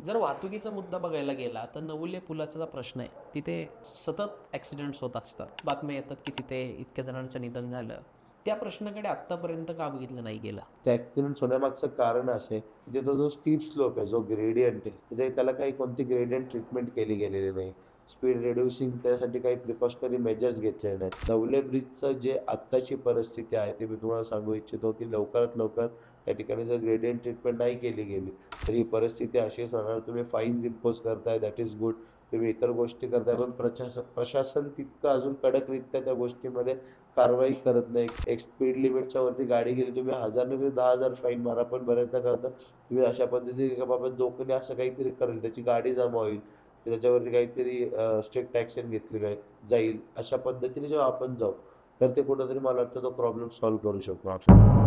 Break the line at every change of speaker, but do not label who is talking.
जर वाहतुकीचा मुद्दा बघायला गेला तर नवुले पुलाचा प्रश्न आहे. तिथे सतत ॲक्सिडेंट्स होत असतात. बातम्या येतात की तिथे इतक्या जणांचं निधन झालं. त्या प्रश्नाकडे आत्तापर्यंत का बघितलं नाही गेलं?
त्या ॲक्सिडेंट्स होण्यामागचं कारण असं आहे, की तिथं जो स्टीप स्लोप आहे, जो ग्रेडियंट आहे, तिथे त्याला काही कोणती ग्रेडियंट ट्रीटमेंट केली गेलेली नाही. स्पीड रिड्युसिंग त्यासाठी काही प्रिकॉशनरी मेजर्स घेतले नाहीत. नवले ब्रिजचं जे आत्ताची परिस्थिती आहे, ते मी तुम्हाला सांगू इच्छितो, की लवकरात लवकर त्या ठिकाणी जर ग्रेडियंट ट्रीटमेंट नाही केली गेली, तर ही परिस्थिती अशीच राहणार. तुम्ही फाईन्स इम्पोज करताय, दॅट इज गुड. तुम्ही इतर गोष्टी करताय, पण प्रशासन तितकं अजून कडकरित्या त्या गोष्टीमध्ये कारवाई करत नाही. एक स्पीड लिमिटच्या वरती गाडी गेली, तुम्ही 1000 नाही तुम्ही 10,000 फाईन मारा. पण बऱ्याचदा काय होतं, तुम्ही अशा पद्धतीने का बाबा जो कोणी असं काहीतरी करेल, त्याची गाडी जमा होईल, त्याच्यावरती काहीतरी स्ट्रिक्ट ॲक्शन घेतली जाईल. अशा पद्धतीने जेव्हा आपण जाऊ, तर ते कुठेतरी मला वाटतं तो प्रॉब्लेम सॉल्व्ह करू शकतो आपण.